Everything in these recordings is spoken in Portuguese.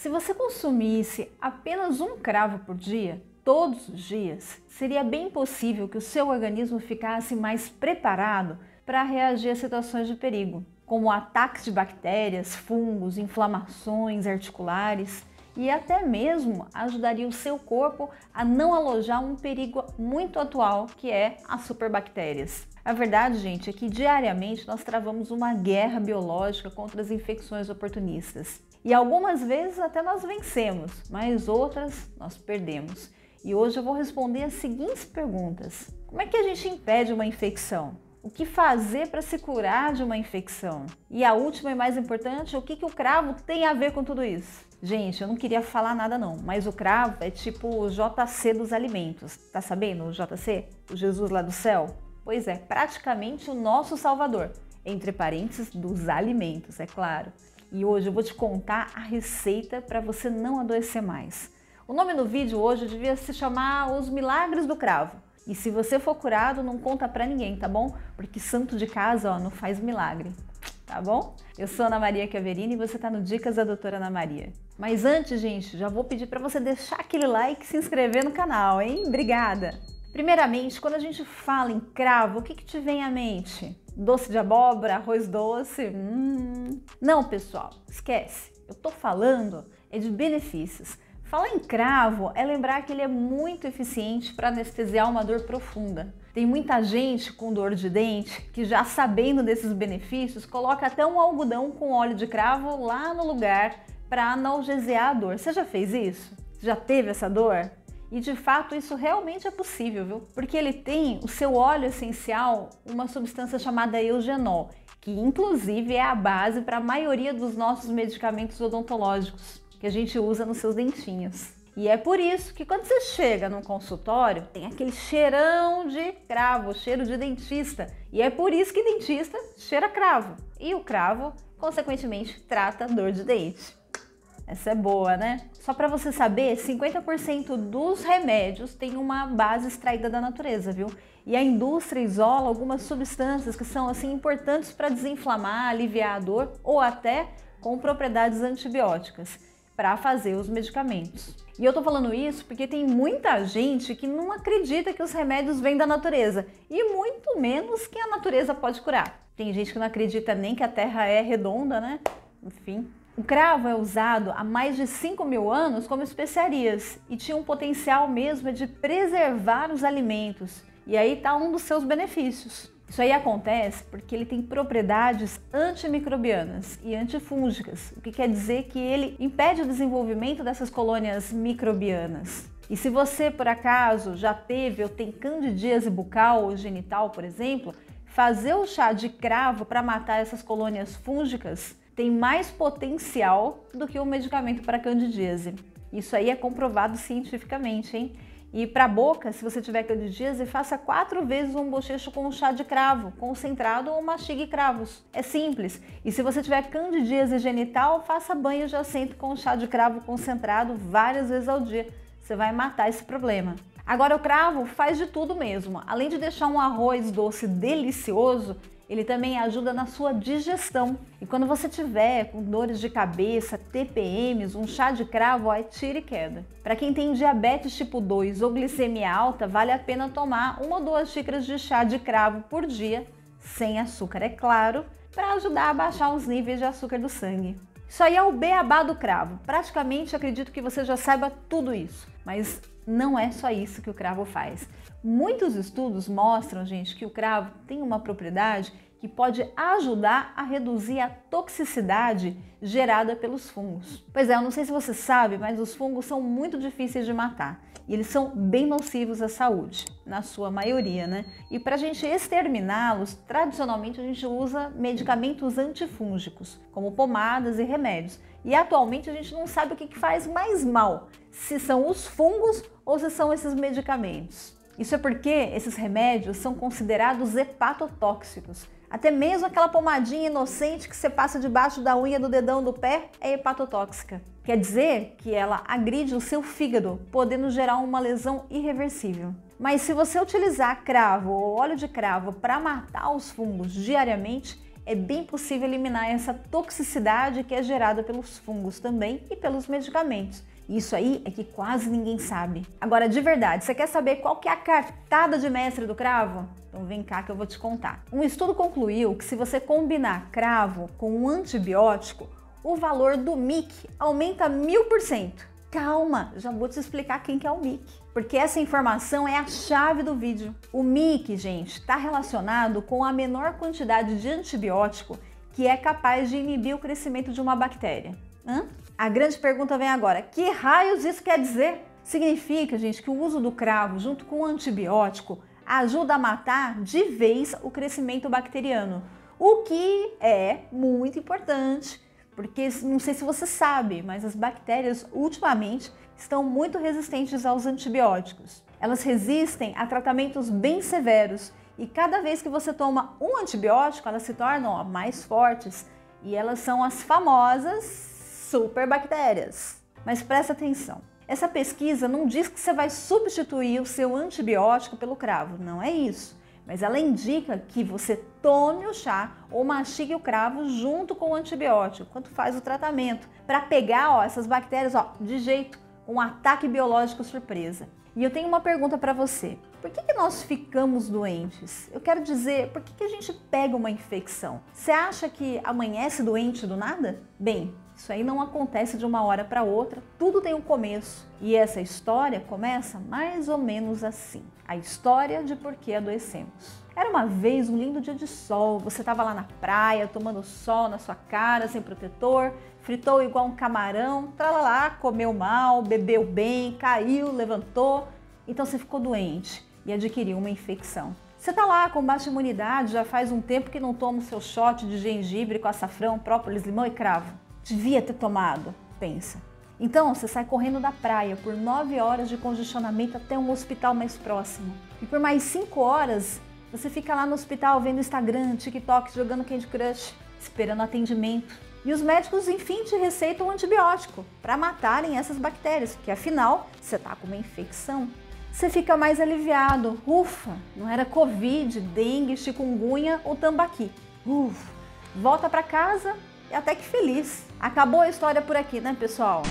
Se você consumisse apenas um cravo por dia, todos os dias, seria bem possível que o seu organismo ficasse mais preparado para reagir a situações de perigo, como ataques de bactérias, fungos, inflamações articulares, e até mesmo ajudaria o seu corpo a não alojar um perigo muito atual, que é as superbactérias. A verdade, gente, é que diariamente nós travamos uma guerra biológica contra as infecções oportunistas. E algumas vezes até nós vencemos, mas outras nós perdemos. E hoje eu vou responder as seguintes perguntas. Como é que a gente impede uma infecção? O que fazer para se curar de uma infecção? E a última e mais importante, o que o cravo tem a ver com tudo isso? Gente, eu não queria falar nada não, mas o cravo é tipo o JC dos alimentos. Tá sabendo o JC? O Jesus lá do céu? Pois é, praticamente o nosso salvador. Entre parênteses, dos alimentos, é claro. E hoje eu vou te contar a receita para você não adoecer mais. O nome do vídeo hoje devia se chamar Os Milagres do Cravo. E se você for curado, não conta pra ninguém, tá bom? Porque santo de casa, ó, não faz milagre, tá bom? Eu sou Ana Maria Chiaverini e você tá no Dicas da Doutora Ana Maria. Mas antes, gente, já vou pedir pra você deixar aquele like e se inscrever no canal, hein? Obrigada! Primeiramente, quando a gente fala em cravo, o que te vem à mente? Doce de abóbora, arroz doce? Não, pessoal, esquece. Eu tô falando de benefícios. Falar em cravo é lembrar que ele é muito eficiente para anestesiar uma dor profunda. Tem muita gente com dor de dente que, já sabendo desses benefícios, coloca até um algodão com óleo de cravo lá no lugar para analgesiar a dor. Você já fez isso? Já teve essa dor? E de fato isso realmente é possível, viu? Porque ele tem o seu óleo essencial, uma substância chamada eugenol, que inclusive é a base para a maioria dos nossos medicamentos odontológicos que a gente usa nos seus dentinhos. E é por isso que quando você chega num consultório, tem aquele cheirão de cravo, cheiro de dentista. E é por isso que dentista cheira cravo. E o cravo, consequentemente, trata dor de dente. Essa é boa, né? Só para você saber, 50% dos remédios tem uma base extraída da natureza, viu? E a indústria isola algumas substâncias que são assim importantes para desinflamar, aliviar a dor ou até com propriedades antibióticas para fazer os medicamentos. E eu tô falando isso porque tem muita gente que não acredita que os remédios vêm da natureza e muito menos que a natureza pode curar. Tem gente que não acredita nem que a Terra é redonda, né? Enfim. O cravo é usado há mais de 5.000 anos como especiarias e tinha um potencial mesmo de preservar os alimentos. E aí tá um dos seus benefícios. Isso aí acontece porque ele tem propriedades antimicrobianas e antifúngicas, o que quer dizer que ele impede o desenvolvimento dessas colônias microbianas. E se você, por acaso, já teve ou tem candidíase bucal ou genital, por exemplo, fazer o chá de cravo para matar essas colônias fúngicas tem mais potencial do que um medicamento para candidíase. Isso aí é comprovado cientificamente, hein? E para a boca, se você tiver candidíase, faça 4 vezes um bochecho com chá de cravo concentrado ou mastigue cravos. É simples. E se você tiver candidíase genital, faça banho de assento com chá de cravo concentrado várias vezes ao dia. Você vai matar esse problema. Agora o cravo faz de tudo mesmo. Além de deixar um arroz doce delicioso, ele também ajuda na sua digestão. E quando você tiver com dores de cabeça, TPMs, um chá de cravo é tiro e queda. Para quem tem diabetes tipo 2 ou glicemia alta, vale a pena tomar 1 ou 2 xícaras de chá de cravo por dia, sem açúcar, é claro, para ajudar a baixar os níveis de açúcar do sangue. Isso aí é o beabá do cravo. Praticamente acredito que você já saiba tudo isso, mas não é só isso que o cravo faz. Muitos estudos mostram, gente, que o cravo tem uma propriedade que pode ajudar a reduzir a toxicidade gerada pelos fungos. Pois é, eu não sei se você sabe, mas os fungos são muito difíceis de matar e eles são bem nocivos à saúde, na sua maioria, né? E para a gente exterminá-los, tradicionalmente a gente usa medicamentos antifúngicos, como pomadas e remédios. E atualmente a gente não sabe o que faz mais mal, se são os fungos ou se são esses medicamentos. Isso é porque esses remédios são considerados hepatotóxicos. Até mesmo aquela pomadinha inocente que você passa debaixo da unha do dedão do pé é hepatotóxica. Quer dizer que ela agride o seu fígado, podendo gerar uma lesão irreversível. Mas se você utilizar cravo ou óleo de cravo para matar os fungos diariamente, é bem possível eliminar essa toxicidade que é gerada pelos fungos também e pelos medicamentos. Isso aí é que quase ninguém sabe. Agora, de verdade, você quer saber qual que é a cartada de mestre do cravo? Então vem cá que eu vou te contar. Um estudo concluiu que se você combinar cravo com um antibiótico, o valor do MIC aumenta 1000%. Calma, já vou te explicar quem que é o MIC, porque essa informação é a chave do vídeo. O MIC, gente, está relacionado com a menor quantidade de antibiótico que é capaz de inibir o crescimento de uma bactéria. A grande pergunta vem agora, que raios isso quer dizer? Significa, gente, que o uso do cravo junto com o antibiótico ajuda a matar de vez o crescimento bacteriano, o que é muito importante, porque não sei se você sabe, mas as bactérias ultimamente estão muito resistentes aos antibióticos. Elas resistem a tratamentos bem severos e cada vez que você toma um antibiótico, elas se tornam mais fortes e elas são as famosas superbactérias. Mas presta atenção, essa pesquisa não diz que você vai substituir o seu antibiótico pelo cravo, não é isso. Mas ela indica que você tome o chá ou mastigue o cravo junto com o antibiótico, enquanto faz o tratamento, para pegar essas bactérias de jeito, um ataque biológico surpresa. E eu tenho uma pergunta para você. Por que nós ficamos doentes? Eu quero dizer, por que a gente pega uma infecção? Você acha que amanhece doente do nada? Bem, isso aí não acontece de uma hora para outra, tudo tem um começo. E essa história começa mais ou menos assim. A história de por que adoecemos. Era uma vez um lindo dia de sol, você estava lá na praia, tomando sol na sua cara, sem protetor, fritou igual um camarão, tralalá, comeu mal, bebeu bem, caiu, levantou, então você ficou doente e adquiriu uma infecção. Você está lá com baixa imunidade, já faz um tempo que não toma o seu shot de gengibre com açafrão, própolis, limão e cravo. Devia ter tomado, pensa. Então você sai correndo da praia por 9 horas de congestionamento até um hospital mais próximo. E por mais 5 horas você fica lá no hospital vendo Instagram, TikTok, jogando Candy Crush, esperando atendimento. E os médicos, enfim, te receitam um antibiótico para matarem essas bactérias, porque afinal você está com uma infecção. Você fica mais aliviado. Ufa, não era Covid, dengue, chikungunya ou tambaqui. Ufa, volta para casa e até que feliz. Acabou a história por aqui, né, pessoal?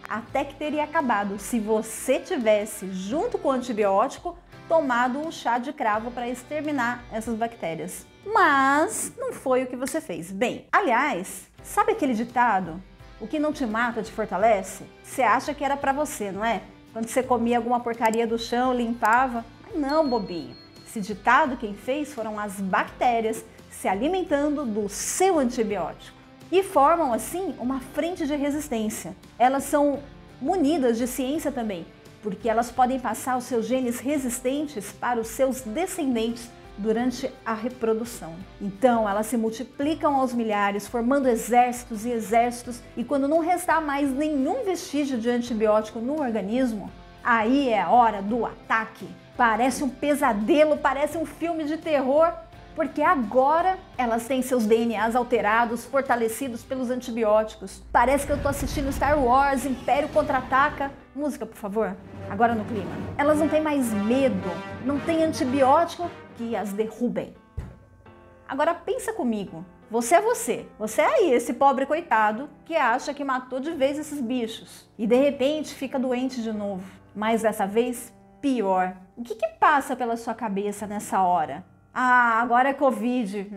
Até que teria acabado se você tivesse, junto com o antibiótico, tomado um chá de cravo para exterminar essas bactérias. Mas não foi o que você fez. Bem, aliás, sabe aquele ditado? O que não te mata te fortalece? Você acha que era para você, não é? Quando você comia alguma porcaria do chão, limpava? Mas não, bobinho. Esse ditado quem fez foram as bactérias se alimentando do seu antibiótico. E formam, assim, uma frente de resistência. Elas são munidas de ciência também, porque elas podem passar os seus genes resistentes para os seus descendentes durante a reprodução. Então, elas se multiplicam aos milhares, formando exércitos e exércitos, e quando não restar mais nenhum vestígio de antibiótico no organismo, aí é a hora do ataque. Parece um pesadelo, parece um filme de terror, porque agora elas têm seus DNAs alterados, fortalecidos pelos antibióticos. Parece que eu tô assistindo Star Wars, Império Contra-Ataca. Música, por favor. Agora no clima. Elas não têm mais medo, não tem antibiótico que as derrubem. Agora pensa comigo. Você é você. Você é aí, esse pobre coitado que acha que matou de vez esses bichos. E de repente fica doente de novo. Mas dessa vez, pior. O que passa pela sua cabeça nessa hora? Ah, agora é Covid.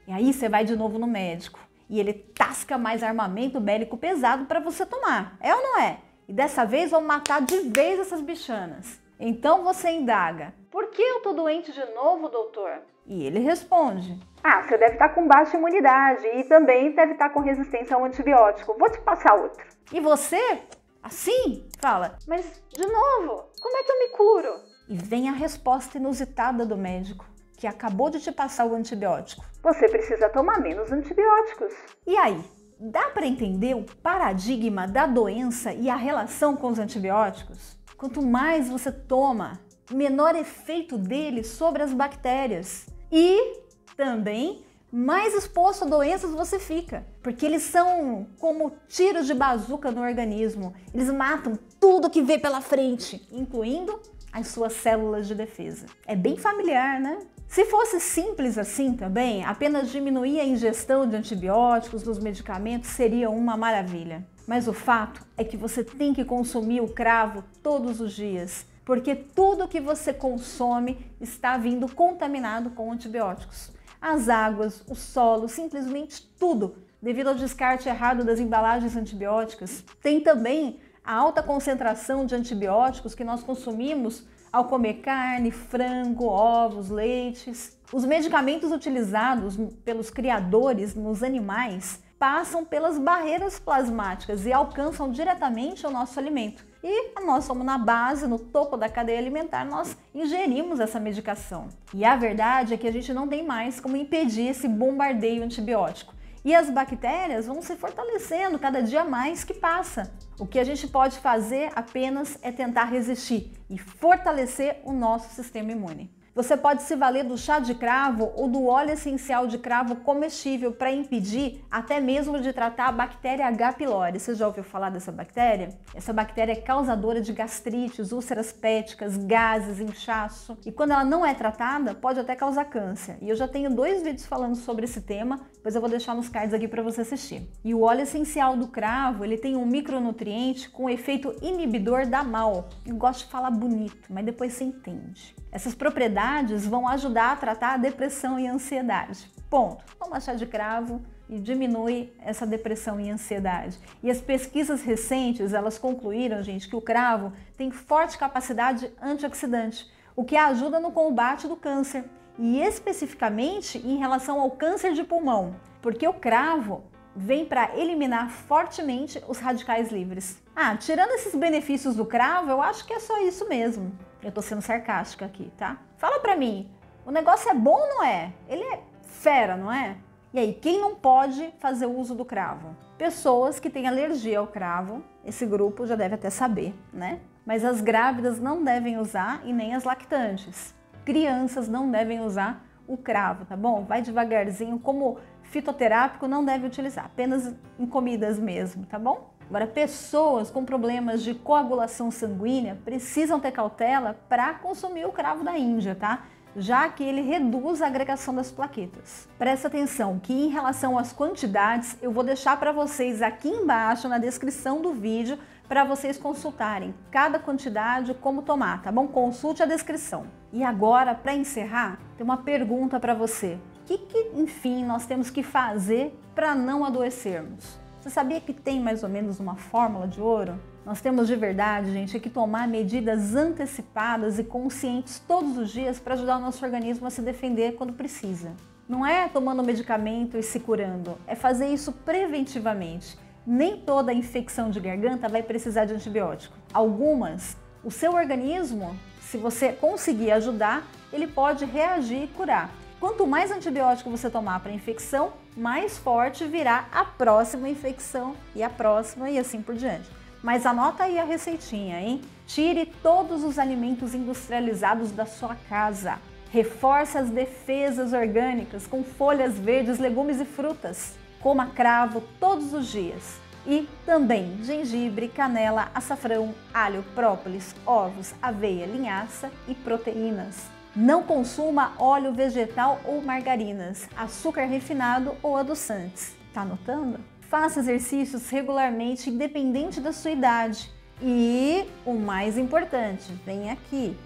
E aí você vai de novo no médico. E ele tasca mais armamento bélico pesado para você tomar. É ou não é? E dessa vez vão matar de vez essas bichanas. Então você indaga: por que eu tô doente de novo, doutor? E ele responde: ah, você deve estar com baixa imunidade e também deve estar com resistência ao antibiótico. Vou te passar outro. E você, assim, fala: mas de novo, como é que eu me curo? E vem a resposta inusitada do médico, que acabou de te passar o antibiótico. Você precisa tomar menos antibióticos. E aí, dá para entender o paradigma da doença e a relação com os antibióticos? Quanto mais você toma, menor efeito dele sobre as bactérias. E também mais exposto a doenças você fica, porque eles são como tiros de bazuca no organismo. Eles matam tudo que vê pela frente, incluindo as suas células de defesa. É bem familiar, né? Se fosse simples assim também, apenas diminuir a ingestão de antibióticos dos medicamentos seria uma maravilha. Mas o fato é que você tem que consumir o cravo todos os dias, porque tudo que você consome está vindo contaminado com antibióticos. As águas, o solo, simplesmente tudo, devido ao descarte errado das embalagens antibióticas. Tem também a alta concentração de antibióticos que nós consumimos ao comer carne, frango, ovos, leites. Os medicamentos utilizados pelos criadores nos animais passam pelas barreiras plasmáticas e alcançam diretamente o nosso alimento. E nós somos na base, no topo da cadeia alimentar, nós ingerimos essa medicação. E a verdade é que a gente não tem mais como impedir esse bombardeio antibiótico. E as bactérias vão se fortalecendo cada dia mais que passa. O que a gente pode fazer apenas é tentar resistir e fortalecer o nosso sistema imune. Você pode se valer do chá de cravo ou do óleo essencial de cravo comestível para impedir até mesmo de tratar a bactéria H. pylori. Você já ouviu falar dessa bactéria? Essa bactéria é causadora de gastrites, úlceras pépticas, gases, inchaço. E quando ela não é tratada, pode até causar câncer. E eu já tenho 2 vídeos falando sobre esse tema, depois eu vou deixar nos cards aqui para você assistir. E o óleo essencial do cravo, ele tem um micronutriente com efeito inibidor da MAO. Eu gosto de falar bonito, mas depois você entende. Essas propriedades vão ajudar a tratar a depressão e a ansiedade. Ponto. Toma chá de cravo e diminui essa depressão e ansiedade. E as pesquisas recentes, elas concluíram, gente, que o cravo tem forte capacidade antioxidante, o que ajuda no combate do câncer. E especificamente em relação ao câncer de pulmão, porque o cravo vem para eliminar fortemente os radicais livres. Tirando esses benefícios do cravo, eu acho que é só isso mesmo. Eu tô sendo sarcástica aqui, tá? Fala pra mim, o negócio é bom ou não é? Ele é fera, não é? E aí, quem não pode fazer uso do cravo? Pessoas que têm alergia ao cravo, esse grupo já deve até saber, né? Mas as grávidas não devem usar e nem as lactantes. Crianças não devem usar o cravo, tá bom? Vai devagarzinho, como fitoterápico não deve utilizar, apenas em comidas mesmo, tá bom? Agora, pessoas com problemas de coagulação sanguínea precisam ter cautela para consumir o cravo da Índia, tá? Já que ele reduz a agregação das plaquetas. Presta atenção que em relação às quantidades, eu vou deixar para vocês aqui embaixo na descrição do vídeo para vocês consultarem cada quantidade, como tomar, tá bom? Consulte a descrição. E agora, para encerrar, tem uma pergunta para você. O que, enfim, nós temos que fazer para não adoecermos? Você sabia que tem mais ou menos uma fórmula de ouro? Nós temos de verdade, gente, é que tomar medidas antecipadas e conscientes todos os dias para ajudar o nosso organismo a se defender quando precisa. Não é tomando medicamento e se curando, é fazer isso preventivamente. Nem toda infecção de garganta vai precisar de antibiótico. Algumas, o seu organismo, se você conseguir ajudar, ele pode reagir e curar. Quanto mais antibiótico você tomar para a infecção, mais forte virá a próxima infecção e a próxima e assim por diante. Mas anota aí a receitinha, hein? Tire todos os alimentos industrializados da sua casa. Reforce as defesas orgânicas com folhas verdes, legumes e frutas. Coma cravo todos os dias. E também gengibre, canela, açafrão, alho, própolis, ovos, aveia, linhaça e proteínas. Não consuma óleo vegetal ou margarinas, açúcar refinado ou adoçantes. Tá anotando? Faça exercícios regularmente, independente da sua idade. E o mais importante, vem aqui.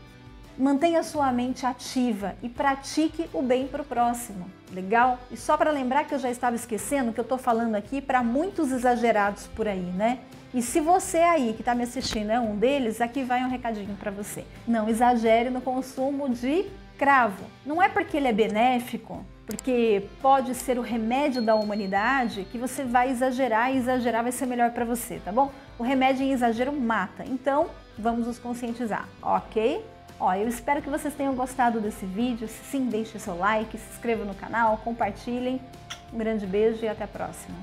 Mantenha sua mente ativa e pratique o bem para o próximo. Legal? E só para lembrar que eu já estava esquecendo que eu estou falando aqui para muitos exagerados por aí, né? E se você aí que está me assistindo é um deles, aqui vai um recadinho para você. Não exagere no consumo de cravo. Não é porque ele é benéfico, porque pode ser o remédio da humanidade, que você vai exagerar e exagerar vai ser melhor para você, tá bom? O remédio em exagero mata, então vamos nos conscientizar, ok? Eu espero que vocês tenham gostado desse vídeo. Se sim, deixe seu like, se inscreva no canal, compartilhem. Um grande beijo e até a próxima.